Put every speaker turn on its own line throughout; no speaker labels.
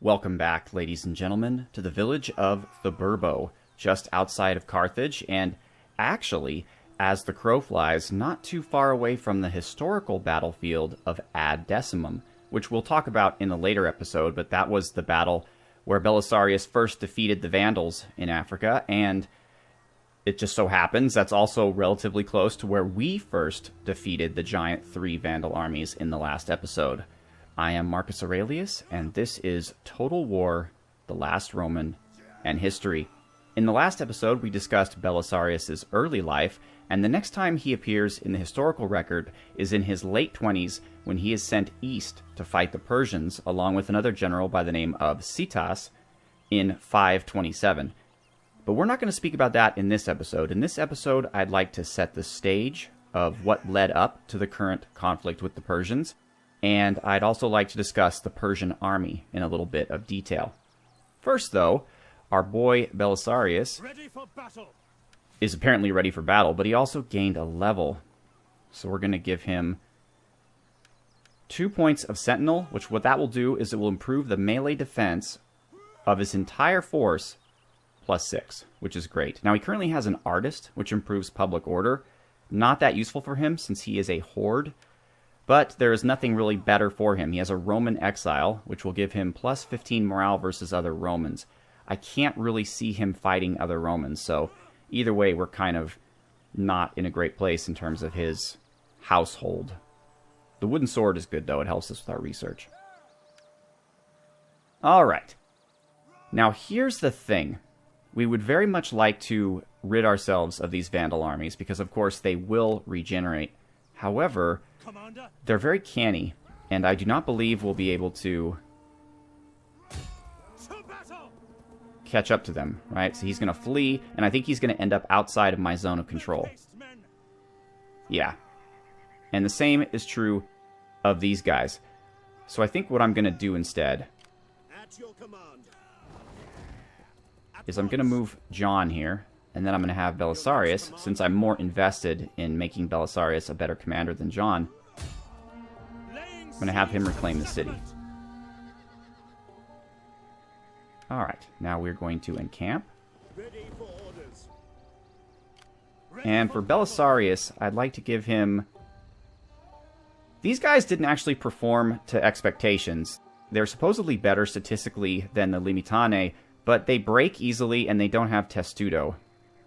Welcome back, ladies and gentlemen, to the village of Theburbo, just outside of Carthage, and actually, as the crow flies, not too far away from the historical battlefield of Ad Decimum, which we'll talk about in a later episode, but that was the battle where Belisarius first defeated the Vandals in Africa, and it just so happens that's also relatively close to where we first defeated the giant 3 Vandal armies in the last episode. I am Marcus Aurelius, and this is Total War, The Last Roman, and History. In the last episode, we discussed Belisarius' early life, and the next time he appears in the historical record is in his late 20s when he is sent east to fight the Persians, along with another general by the name of Citas, in 527. But we're not going to speak about that in this episode. In this episode, I'd like to set the stage of what led up to the current conflict with the Persians, and I'd also like to discuss the Persian army in a little bit of detail. First, though, our boy Belisarius is apparently ready for battle, but he also gained a level. So we're going to give him 2 points of Sentinel, which what that will do is it will improve the melee defense of his entire force plus 6, which is great. Now, he currently has an Artist, which improves public order. Not that useful for him since he is a horde, but there is nothing really better for him. He has a Roman Exile, which will give him plus 15 morale versus other Romans. I can't really see him fighting other Romans, so either way, we're kind of not in a great place in terms of his household. The wooden sword is good, though. It helps us with our research. All right. Now, here's the thing. We would very much like to rid ourselves of these Vandal armies, because, of course, they will regenerate. However, they're very canny, and I do not believe we'll be able to catch up to them, right? So he's going to flee, and I think he's going to end up outside of my zone of control. Yeah. And the same is true of these guys. So I think what I'm going to do instead is I'm going to move John here, and then I'm going to have Belisarius, since I'm more invested in making Belisarius a better commander than John. I'm going to have him reclaim the city. Alright, now we're going to encamp. And for Belisarius, I'd like to give him... These guys didn't actually perform to expectations. They're supposedly better statistically than the Limitane, but they break easily and they don't have Testudo.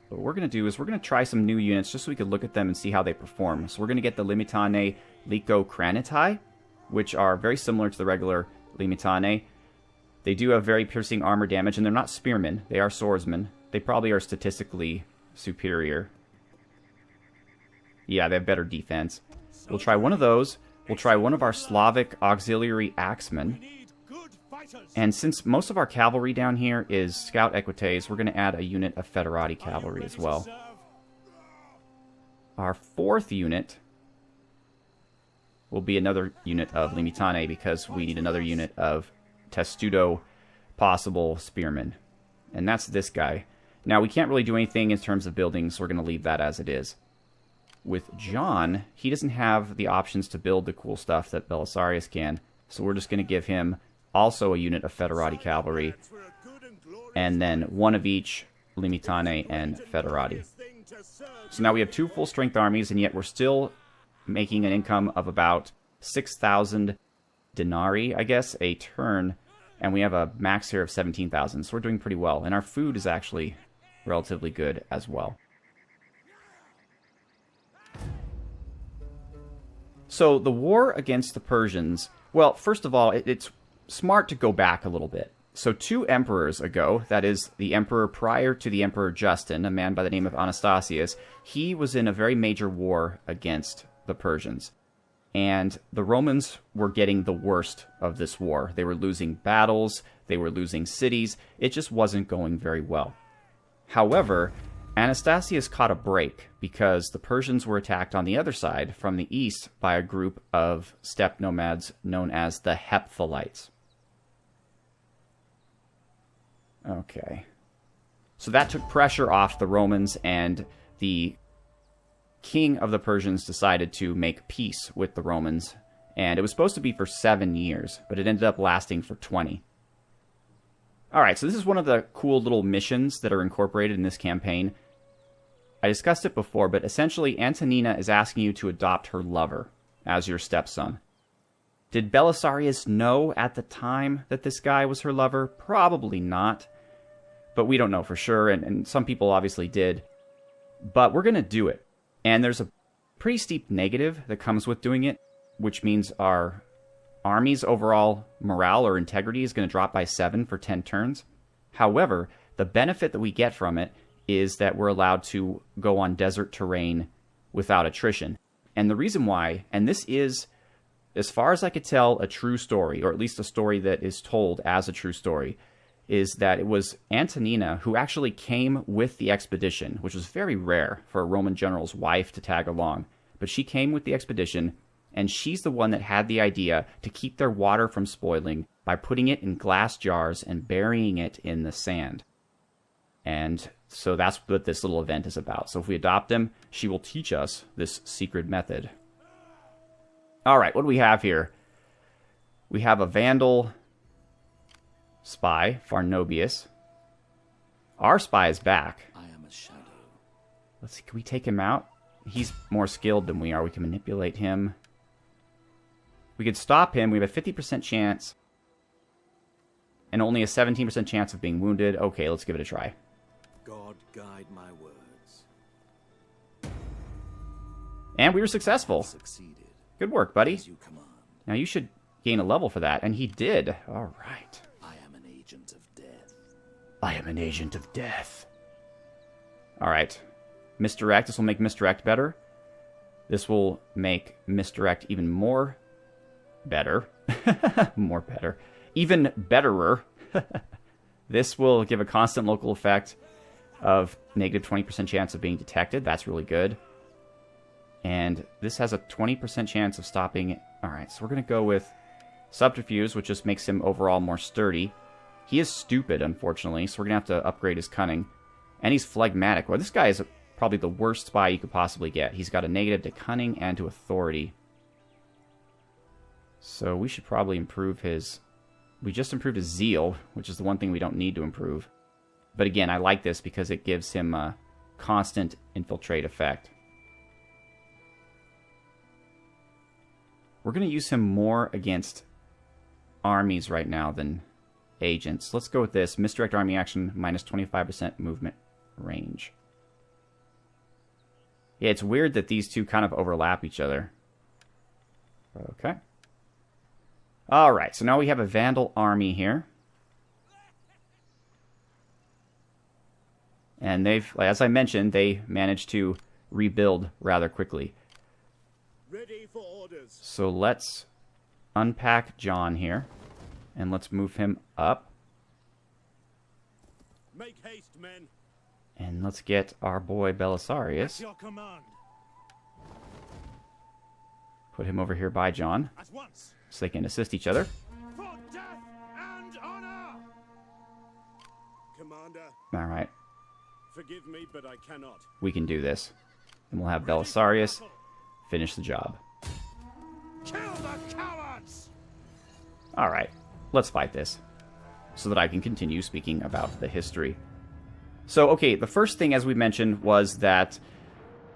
What we're going to do is we're going to try some new units just so we can look at them and see how they perform. So we're going to get the Limitane Lycocranitai, which are very similar to the regular Limitane. They do have very piercing armor damage, and they're not spearmen. They are swordsmen. They probably are statistically superior. Yeah, they have better defense. We'll try one of those. We'll try one of our Slavic auxiliary axemen. And since most of our cavalry down here is Scout Equites, we're going to add a unit of Federati cavalry as well. Our 4th unit will be another unit of Limitane, because we need another unit of Testudo possible spearmen. And that's this guy. Now, we can't really do anything in terms of building, so we're going to leave that as it is. With John, he doesn't have the options to build the cool stuff that Belisarius can, so we're just going to give him also a unit of Federati cavalry, and then one of each Limitane and Federati. So now we have 2 full-strength armies, and yet we're still making an income of about 6,000 denarii, I guess, a turn, and we have a max here of 17,000, so we're doing pretty well. And our food is actually relatively good as well. So the war against the Persians, well, first of all, it's smart to go back a little bit. So 2 emperors ago, that is, the emperor prior to the Emperor Justin, a man by the name of Anastasius, he was in a very major war against the Persians. And the Romans were getting the worst of this war. They were losing battles, they were losing cities, it just wasn't going very well. However, Anastasius caught a break because the Persians were attacked on the other side from the east by a group of steppe nomads known as the Hephthalites. Okay. So that took pressure off the Romans, and the king of the Persians decided to make peace with the Romans, and it was supposed to be for 7 years, but it ended up lasting for 20. Alright, so this is one of the cool little missions that are incorporated in this campaign. I discussed it before, but essentially Antonina is asking you to adopt her lover as your stepson. Did Belisarius know at the time that this guy was her lover? Probably not. But we don't know for sure, and some people obviously did. But we're going to do it. And there's a pretty steep negative that comes with doing it, which means our army's overall morale or integrity is going to drop by 7 for 10 turns. However, the benefit that we get from it is that we're allowed to go on desert terrain without attrition. And the reason why, and this is, as far as I could tell, a true story, or at least a story that is told as a true story, is that it was Antonina who actually came with the expedition, which was very rare for a Roman general's wife to tag along. But she came with the expedition, and she's the one that had the idea to keep their water from spoiling by putting it in glass jars and burying it in the sand. And so that's what this little event is about. So if we adopt him, she will teach us this secret method. Alright, what do we have here? We have a Vandal spy, Farnobius. Our spy is back.
I am a shadow.
Let's see, can we take him out? He's more skilled than we are. We can manipulate him. We could stop him. We have a 50% chance. And only a 17% chance of being wounded. Okay, let's give it a try.
God guide my words.
And we were successful.
Succeeded.
Good work, buddy.
As you command.
Now you should gain a level for that. And he did. All right.
I am an agent of death.
I am an agent of death. All right. Misdirect. This will make misdirect better. This will make misdirect even more better. More better. Even betterer. This will give a constant local effect of negative 20% chance of being detected. That's really good. And this has a 20% chance of stopping. Alright, so we're going to go with Subterfuge, which just makes him overall more sturdy. He is stupid, unfortunately, so we're going to have to upgrade his cunning. And he's phlegmatic. Well, this guy is probably the worst spy you could possibly get. He's got a negative to cunning and to authority. So we should probably improve his... We just improved his zeal, which is the one thing we don't need to improve. But again, I like this because it gives him a constant infiltrate effect. We're going to use him more against armies right now than agents. Let's go with this. Misdirect army action, minus 25% movement range. Yeah, it's weird that these two kind of overlap each other. Okay. Alright, so now we have a Vandal army here. And they've, as I mentioned, they managed to rebuild rather quickly.
Ready for orders.
So let's unpack John here. And let's move him up.
Make haste, men.
And let's get our boy Belisarius.
At your command.
Put him over here by John.
At once.
So they can assist each other.
For death and honor. Commander,
Alright,
forgive me, but I cannot.
we can do this. And we'll have Belisarius finish the job.
Kill the cowards!
Alright, let's fight this. So that I can continue speaking about the history. So, okay, the first thing, as we mentioned, was that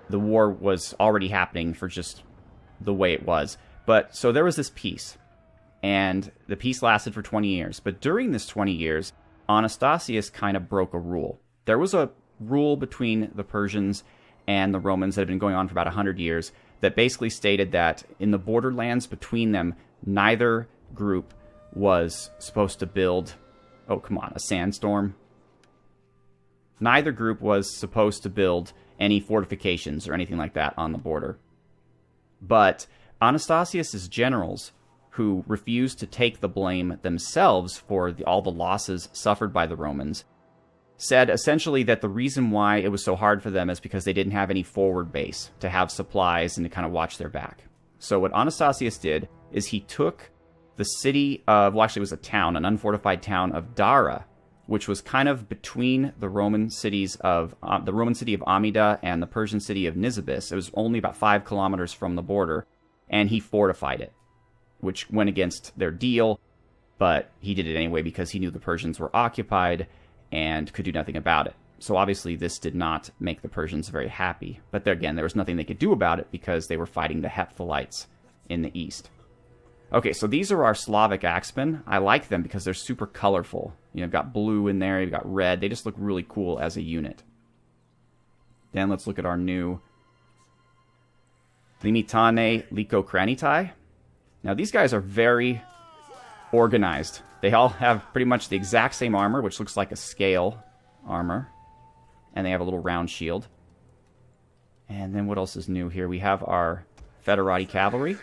the war was already happening for just the way it was. But, so there was this peace. And the peace lasted for 20 years. But during this 20 years, Anastasius kind of broke a rule. There was a rule between the Persians and the Romans that had been going on for about 100 years that basically stated that in the borderlands between them, neither group was supposed to build, oh, come on, a sandstorm. Neither group was supposed to build any fortifications or anything like that on the border. But Anastasius's generals, who refused to take the blame themselves for all the losses suffered by the Romans, said essentially that the reason why it was so hard for them is because they didn't have any forward base to have supplies and to kind of watch their back. So what Anastasius did is he took the city of, well, actually it was a town, an unfortified town of Dara, which was kind of between the Roman cities of the Roman city of Amida and the Persian city of Nisibis. It was only about 5 kilometers from the border, and he fortified it, which went against their deal. but he did it anyway because he knew the Persians were occupied and could do nothing about it. So obviously this did not make the Persians very happy. But there, again, there was nothing they could do about it because they were fighting the Hephthalites in the east. Okay, so these are our Slavic axemen. I like them because they're super colorful. You know, you've got blue in there, you've got red. They just look really cool as a unit. Then let's look at our new Limitane Lycocranitai. Now these guys are very organized. They all have pretty much the exact same armor, which looks like a scale armor. And they have a little round shield. And then what else is new here? We have our Federati cavalry.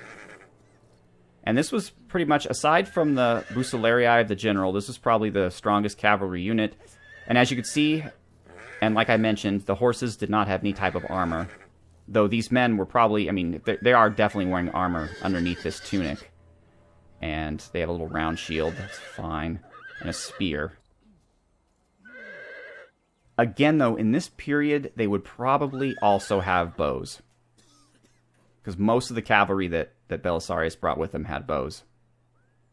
And this was pretty much, aside from the Bucellarii of the general, this was probably the strongest cavalry unit. And as you can see, and like I mentioned, the horses did not have any type of armor. Though these men were probably, I mean, they are definitely wearing armor underneath this tunic. And they have a little round shield, that's fine. And a spear. Again, though, in this period, they would probably also have bows. Because most of the cavalry that Belisarius brought with him had bows.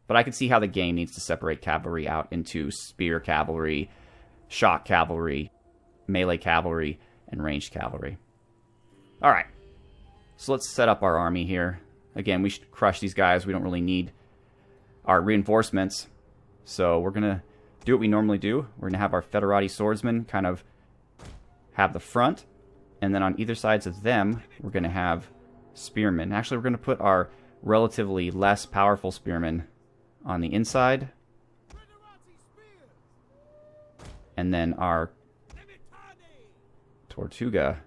But I can see how the game needs to separate cavalry out into spear cavalry, shock cavalry, melee cavalry, and ranged cavalry. Alright, so let's set up our army here. Again, we should crush these guys. We don't really need our reinforcements. So we're going to do what we normally do. We're going to have our Federati swordsmen kind of have the front. And then on either sides of them, we're going to have spearmen. Actually, we're going to put our relatively less powerful spearmen on the inside. And then our Tortuga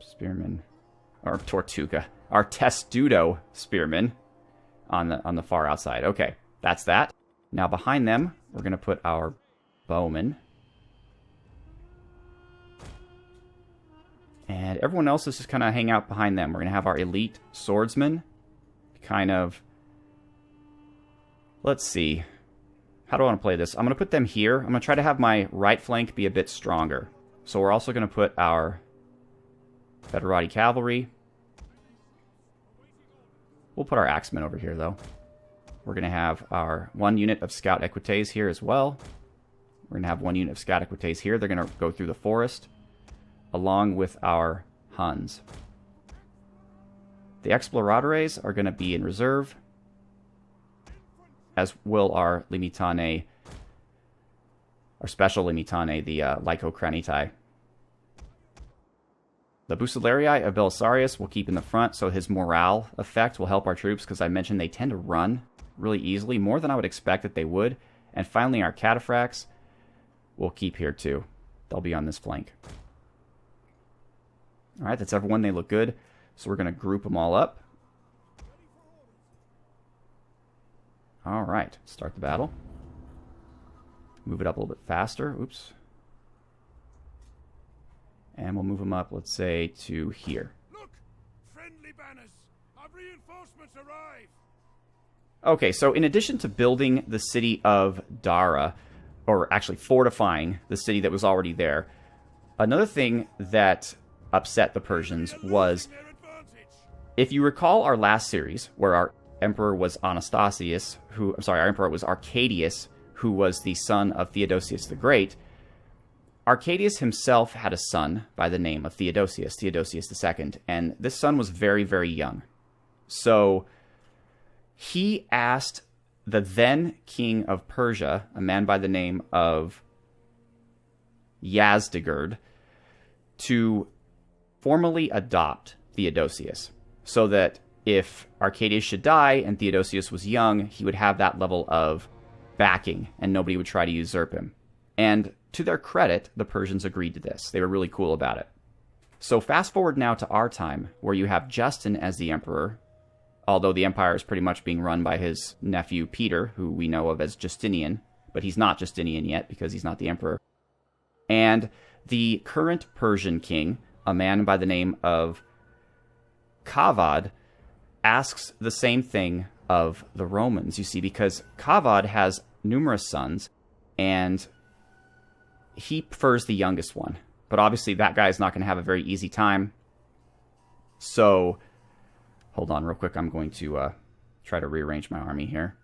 spearmen, or Tortuga, our Testudo spearmen on the far outside. Okay, that's that. Now behind them, we're going to put our bowmen. And everyone else is just kind of hang out behind them. We're going to have our elite swordsmen. Kind of... Let's see. How do I want to play this? I'm going to put them here. I'm going to try to have my right flank be a bit stronger. So we're also going to put our Federati cavalry. We'll put our axemen over here, though. We're going to have our one unit of scout equites here as well. We're going to have one unit of scout equites here. They're going to go through the forest, along with our Huns. The Exploradores are going to be in reserve, as will our Limitane, our special Limitane, the Lycocranitai. The Bucellarii of Belisarius will keep in the front, so his morale effect will help our troops, because I mentioned they tend to run really easily, more than I would expect that they would. And finally, our Cataphracts will keep here too. They'll be on this flank. Alright, that's everyone. They look good. So we're going to group them all up. Alright, start the battle. Move it up a little bit faster. Oops. And we'll move them up, let's say, to here.
Look! Friendly banners! Our reinforcements arrive!
Okay, so in addition to building the city of Dara, or actually fortifying the city that was already there, another thing that upset the Persians was, if you recall our last series, where our emperor was Anastasius, our emperor was Arcadius, who was the son of Theodosius the Great. Arcadius himself had a son by the name of Theodosius II, and this son was very, very young. So he asked the then king of Persia, a man by the name of Yazdegerd, to formally adopt Theodosius, so that if Arcadius should die and Theodosius was young, he would have that level of backing and nobody would try to usurp him. And to their credit, the Persians agreed to this. They were really cool about it. So fast forward now to our time, where you have Justin as the emperor, although the empire is pretty much being run by his nephew Peter, who we know of as Justinian, but he's not Justinian yet because he's not the emperor. And the current Persian king, a man by the name of Kavad, asks the same thing of the Romans, you see, because Kavad has numerous sons, and he prefers the youngest one. But obviously that guy's not going to have a very easy time. So, hold on real quick, I'm going to try to rearrange my army here.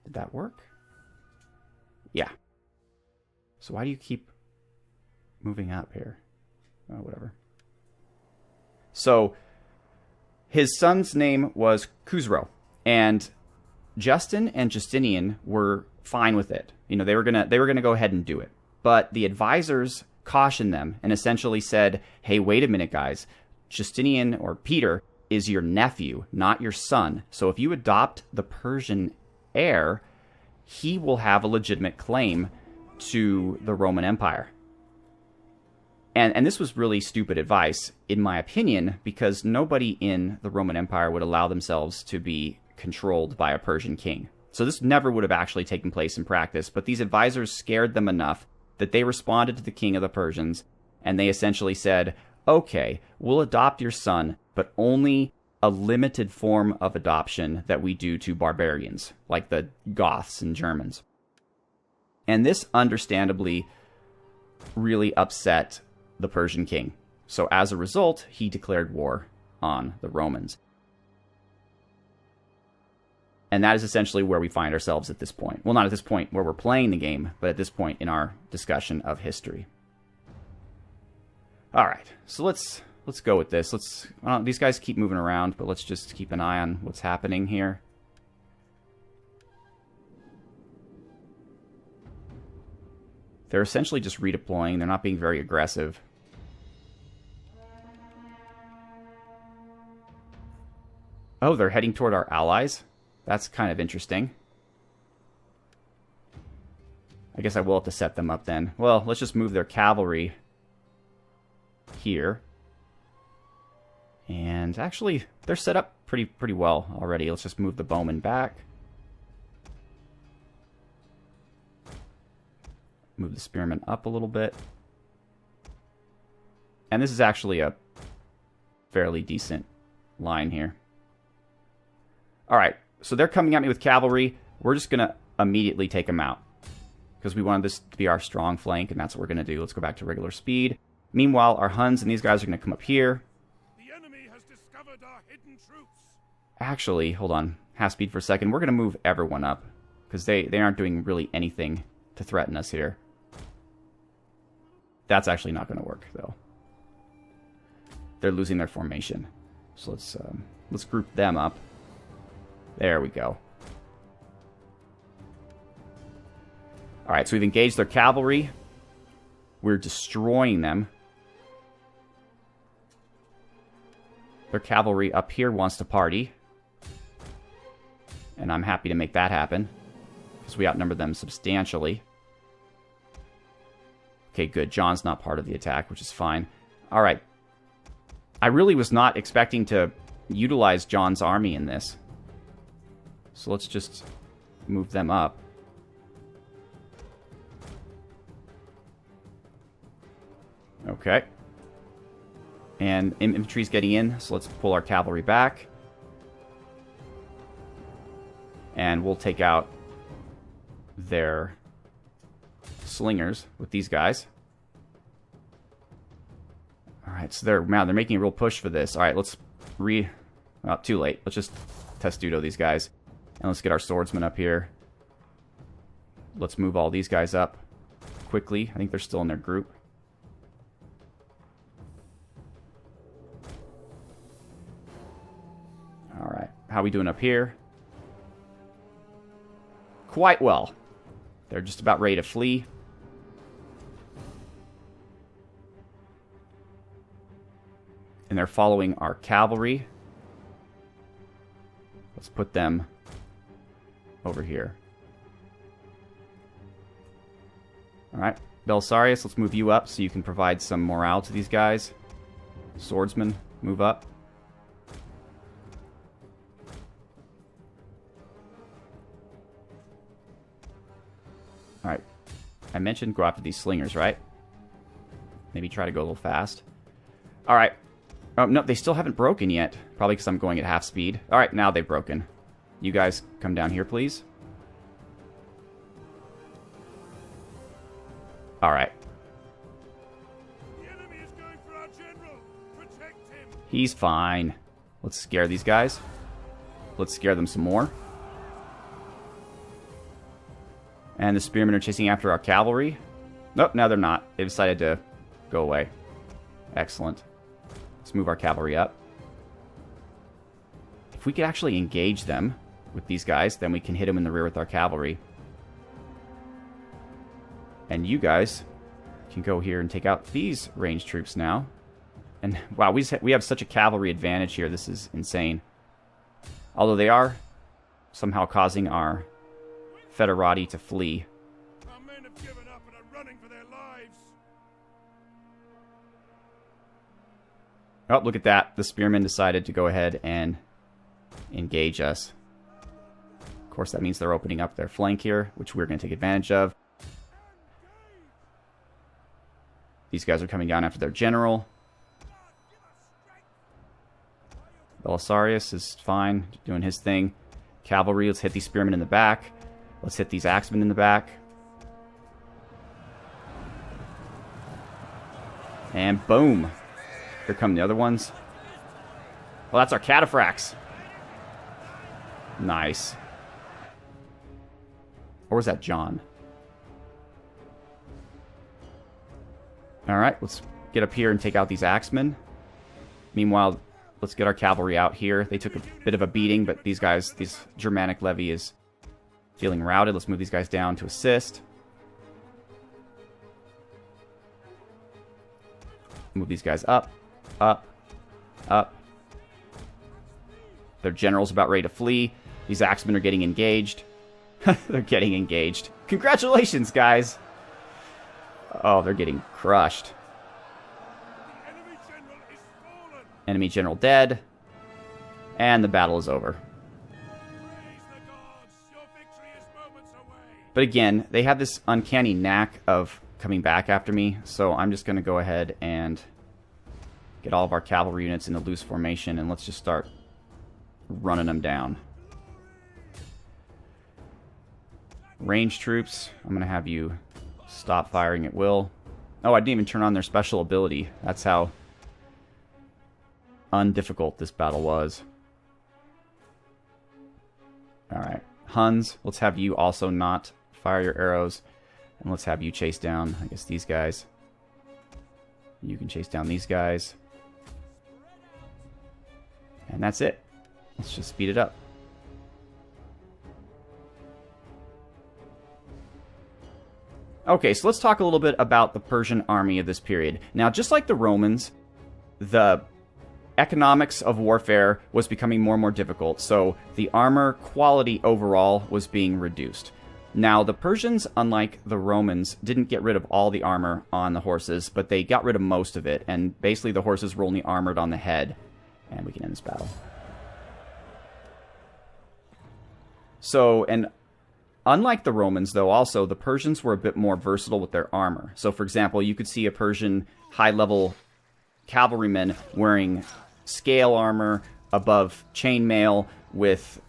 Did that work? Yeah. So why do you keep moving up here? Oh, whatever. So his son's name was Khusro, and Justin and Justinian were fine with it. You know, they were gonna go ahead and do it. But the advisors cautioned them and essentially said, "Hey, wait a minute, guys. Justinian, or Peter, is your nephew, not your son. So if you adopt the Persian heir, he will have a legitimate claim to the Roman Empire." And this was really stupid advice, in my opinion, because nobody in the Roman Empire would allow themselves to be controlled by a Persian king. So this never would have actually taken place in practice, but these advisors scared them enough that they responded to the king of the Persians, and they essentially said, "Okay, we'll adopt your son, but only a limited form of adoption that we do to barbarians, like the Goths and Germans." And this understandably really upset the Persian king. So as a result, he declared war on the Romans. And that is essentially where we find ourselves at this point. Well, not at this point where we're playing the game, but at this point in our discussion of history. All right, so let's go with this. These guys keep moving around, but let's just keep an eye on what's happening here. They're essentially just redeploying. They're not being very aggressive. Oh, they're heading toward our allies? That's kind of interesting. I guess I will have to set them up then. Well, let's just move their cavalry here. And actually, they're set up pretty well already. Let's just move the bowmen back. Move the spearmen up a little bit. And this is actually a fairly decent line here. All right, so they're coming at me with cavalry. We're just going to immediately take them out because we wanted this to be our strong flank, and that's what we're going to do. Let's go back to regular speed. Meanwhile, our Huns and these guys are going to come up here.
The enemy has discovered our hidden troops.
Actually, hold on. Half speed for a second. We're going to move everyone up because they aren't doing really anything to threaten us here. That's actually not going to work, though. They're losing their formation. So let's group them up. There we go. All right, so we've engaged their cavalry. We're destroying them. Their cavalry up here wants to party. And I'm happy to make that happen, because we outnumber them substantially. Okay, good. John's not part of the attack, which is fine. All right. I really was not expecting to utilize John's army in this. So let's just move them up. Okay. And infantry's getting in, so let's pull our cavalry back. And we'll take out their slingers with these guys. Alright, so they're making a real push for this. Alright, let's too late. Let's just testudo these guys. And let's get our swordsmen up here. Let's move all these guys up quickly. I think they're still in their group. Alright, how are we doing up here? Quite well. They're just about ready to flee. And they're following our cavalry. Let's put them over here. Alright, Belisarius, let's move you up so you can provide some morale to these guys. Swordsman, move up. Alright, I mentioned go after these slingers, right? Maybe try to go a little fast. Alright. Oh, no, they still haven't broken yet. Probably because I'm going at half speed. Alright, now they've broken. You guys come down here, please. Alright.
The enemy is going for our general. Protect him.
He's fine. Let's scare these guys. Let's scare them some more. And the spearmen are chasing after our cavalry. Nope, now they're not. They decided to go away. Excellent. Let's move our cavalry up. If we could actually engage them with these guys, then we can hit them in the rear with our cavalry. And you guys can go here and take out these ranged troops now. And wow, we have such a cavalry advantage here. This is insane. Although they are somehow causing our Federati to flee.
Our men have given up and are running for their lives.
Oh, look at that. The spearmen decided to go ahead and engage us. Of course, that means they're opening up their flank here, which we're going to take advantage of. These guys are coming down after their general. Belisarius is fine, doing his thing. Cavalry, let's hit these spearmen in the back. Let's hit these axemen in the back. And boom. Here come the other ones. Well, that's our cataphracts. Nice. Or was that John? Alright, let's get up here and take out these axemen. Meanwhile, let's get our cavalry out here. They took a bit of a beating, but these guys, this Germanic levy is feeling routed. Let's move these guys down to assist. Move these guys up, up, up. Their general's about ready to flee. These axemen are getting engaged. They're getting engaged. Congratulations, guys! Oh, they're getting crushed.
The enemy general is fallen.
Enemy general dead. And the battle is over.
Praise the gods. Your victory is moments away.
But again, they have this uncanny knack of coming back after me, so I'm just going to go ahead and get all of our cavalry units into loose formation, and let's just start running them down. Ranged troops, I'm going to have you stop firing at will. Oh, I didn't even turn on their special ability. That's how undifficult this battle was. Alright, Huns, let's have you also not fire your arrows. And let's have you chase down, I guess, these guys. You can chase down these guys. And that's it. Let's just speed it up. Okay, so let's talk a little bit about the Persian army of this period. Now, just like the Romans, the economics of warfare was becoming more and more difficult, so the armor quality overall was being reduced. Now, the Persians, unlike the Romans, didn't get rid of all the armor on the horses, but they got rid of most of it, and basically the horses were only armored on the head. And we can end this battle. So, and unlike the Romans, though, also, the Persians were a bit more versatile with their armor. So, for example, you could see a Persian high-level cavalryman wearing scale armor above chainmail with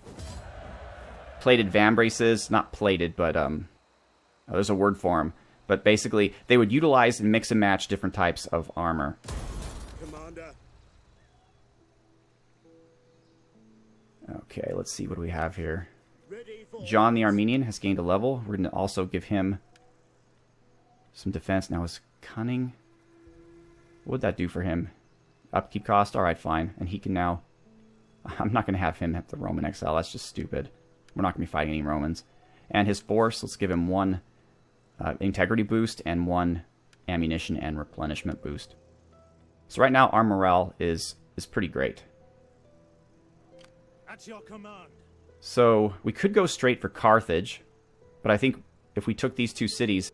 plated vambraces. Not plated, but there's a word for them. But basically, they would utilize and mix and match different types of armor.
Commander.
Okay, let's see what do we have here. John the Armenian has gained a level. We're going to also give him some defense. Now, his cunning, what would that do for him? Upkeep cost? Alright, fine. And he can now... I'm not going to have him at the Roman exile. That's just stupid. We're not going to be fighting any Romans. And his force, let's give him one integrity boost and one ammunition and replenishment boost. So right now, our morale is pretty great.
At your command.
So we could go straight for Carthage, but I think if we took these two cities,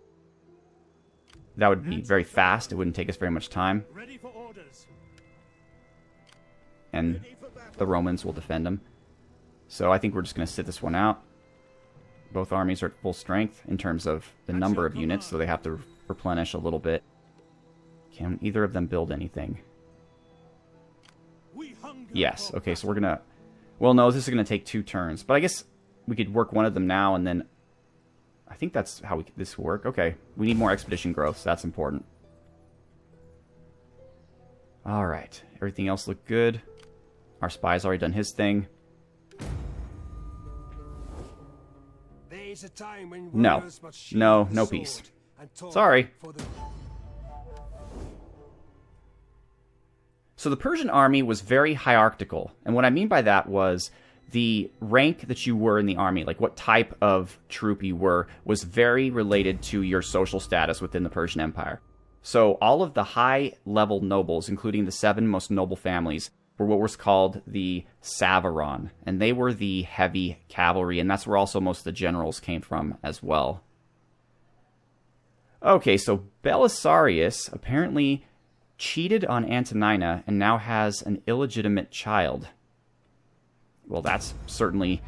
that would be very fast. It wouldn't take us very much time.
Ready for orders.
And the Romans will defend them. So I think we're just going to sit this one out. Both armies are at full strength in terms of the number of units, so they have to replenish a little bit. Can either of them build anything? Yes. Okay, so we're going to... Well, no, this is going to take 2 turns. But I guess we could work one of them now, and then... I think that's how this will work. Okay, we need more expedition growth, so that's important. Alright, everything else looked good. Our spy's already done his thing.
There's a time when
No.
warriors must sheathe
No,
the
no
sword
peace.
and talk
Sorry.
for the-
So the Persian army was very hierarchical. And what I mean by that was the rank that you were in the army, like what type of troop you were, was very related to your social status within the Persian Empire. So all of the high-level nobles, including the 7 most noble families, were what was called the Savaron. And they were the heavy cavalry, and that's where also most of the generals came from as well. Okay, so Belisarius apparently cheated on Antonina and now has an illegitimate child. Well, that's certainly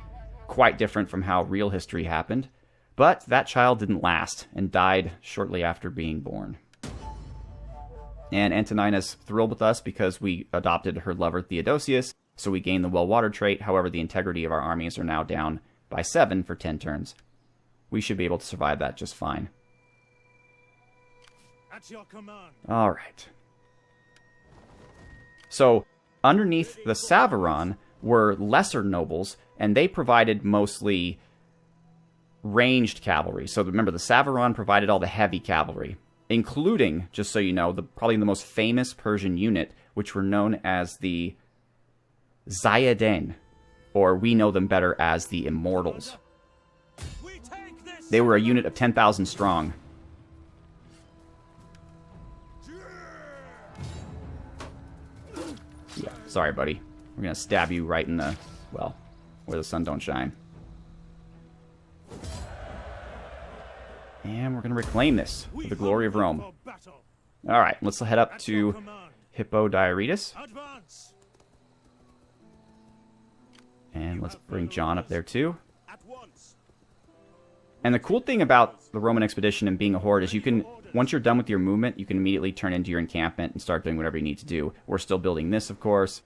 quite different from how real history happened. But that child didn't last and died shortly after being born. And Antonina's thrilled with us because we adopted her lover Theodosius, so we gained the well-watered trait. However, the integrity of our armies are now down by 7 for 10 turns. We should be able to survive that just fine.
At your command.
All right. So, underneath the Savaron were lesser nobles, and they provided mostly ranged cavalry. So remember, the Savaron provided all the heavy cavalry, including, just so you know, probably the most famous Persian unit, which were known as the Zayeden, or we know them better as the Immortals.
We take this.
They were a unit of 10,000 strong. Yeah, sorry, buddy. We're gonna stab you right in the, well, where the sun don't shine. And we're gonna reclaim this for the glory of Rome.
For battle.
All right, let's head up
At your
to
command.
Hippodiaritus,
Advance.
and let's bring John up there too.
At once.
And the cool thing about the Roman expedition and being a horde is you can, once you're done with your movement, you can immediately turn into your encampment and start doing whatever you need to do. We're still building this, of course.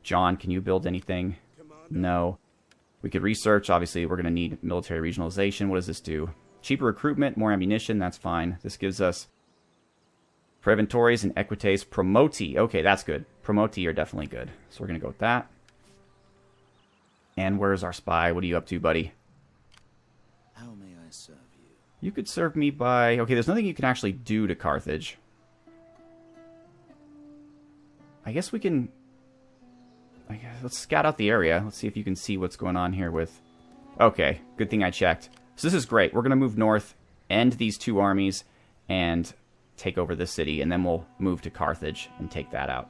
John, can you build anything? No. We could research. Obviously, we're going to need military regionalization. What does this do? Cheaper recruitment, more ammunition. That's fine. This gives us Preventories and Equites Promoti. Okay, that's good. Promoti are definitely good. So we're going to go with that. And where's our spy? What are you up to, buddy?
How may I serve you?
You could serve me by... Okay, there's nothing you can actually do to Carthage. I guess we can... let's scout out the area. Let's see if you can see what's going on here with... Okay, good thing I checked. So this is great. We're going to move north, end these 2 armies, and take over this city, and then we'll move to Carthage and take that out.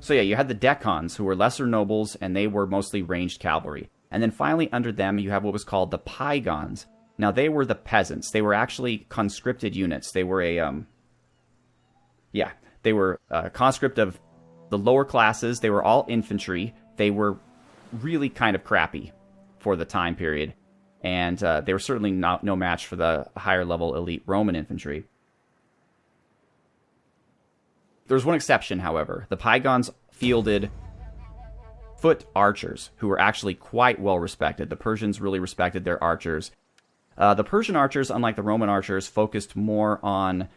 So yeah, you had the Decans, who were lesser nobles, and they were mostly ranged cavalry. And then finally, under them, you have what was called the Pygons. Now, they were the peasants. They were actually conscripted units. They were they were a conscript of the lower classes. They were all infantry. They were really kind of crappy for the time period. And they were certainly no match for the higher-level elite Roman infantry. There's one exception, however. The Pygons fielded foot archers, who were actually quite well respected. The Persians really respected their archers. The Persian archers, unlike the Roman archers, focused more on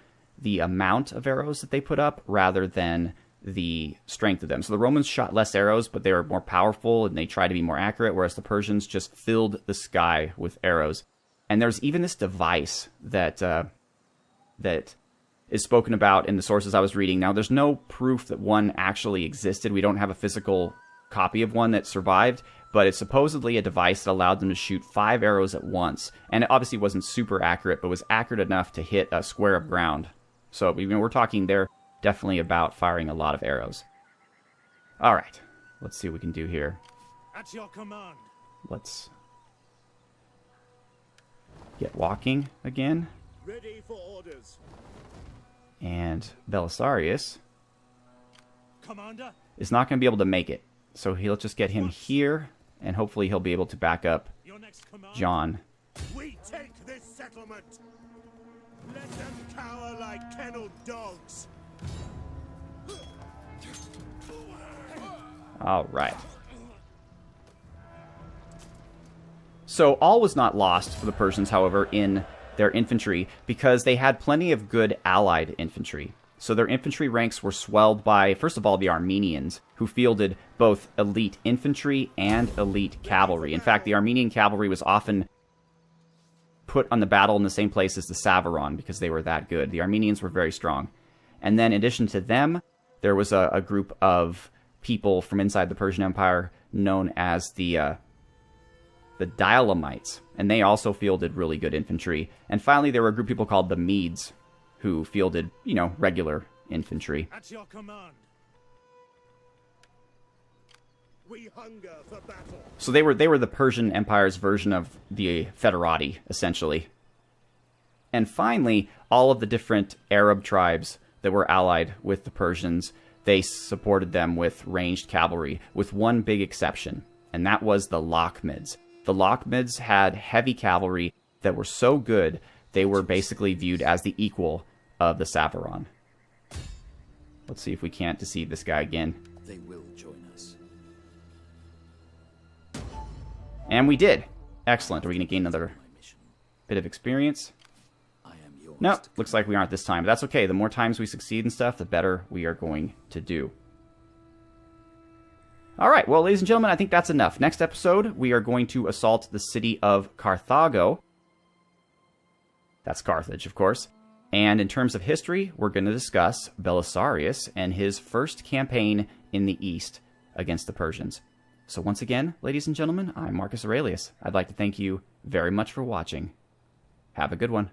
the amount of arrows that they put up rather than the strength of them. So the Romans shot less arrows, but they were more powerful and they tried to be more accurate, whereas the Persians just filled the sky with arrows. And there's even this device that that is spoken about in the sources I was reading. Now, there's no proof that one actually existed. We don't have a physical copy of one that survived, but it's supposedly a device that allowed them to shoot 5 arrows at once. And it obviously wasn't super accurate, but was accurate enough to hit a square of ground. So we're talking there definitely about firing a lot of arrows. All right, let's see what we can do here.
At your command.
Let's get walking again.
Ready for orders.
And Belisarius
Commander.
is not going to be able to make it. So let's just get him here, and hopefully he'll be able to back up
Your next command.
John.
We take this settlement. Let them cower like kenneled dogs.
All right. So all was not lost for the Persians, however, in their infantry, because they had plenty of good allied infantry. So their infantry ranks were swelled by, first of all, the Armenians, who fielded both elite infantry and elite cavalry. In fact, the Armenian cavalry was often put on the battle in the same place as the Savaron because they were that good. The Armenians were very strong. And then in addition to them, there was a group of people from inside the Persian Empire known as the Dialamites, and they also fielded really good infantry. And finally, there were a group of people called the Medes, who fielded, regular infantry.
At your command. We hunger for battle.
So they were the Persian Empire's version of the Federati, essentially. And finally, all of the different Arab tribes that were allied with the Persians, they supported them with ranged cavalry, with one big exception, and that was the Lakhmids. The Lakhmids had heavy cavalry that were so good, they were basically viewed as the equal of the Savaron. Let's see if we can't deceive this guy again.
They will join us.
And we did. Excellent. Are we going to gain another
My mission.
bit of experience?
I am yours.
No, looks like we aren't this time. But that's okay. The more times we succeed and stuff, the better we are going to do. All right, well, ladies and gentlemen, I think that's enough. Next episode, we are going to assault the city of Carthago. That's Carthage, of course. And in terms of history, we're going to discuss Belisarius and his first campaign in the east against the Persians. So once again, ladies and gentlemen, I'm Marcus Aurelius. I'd like to thank you very much for watching. Have a good one.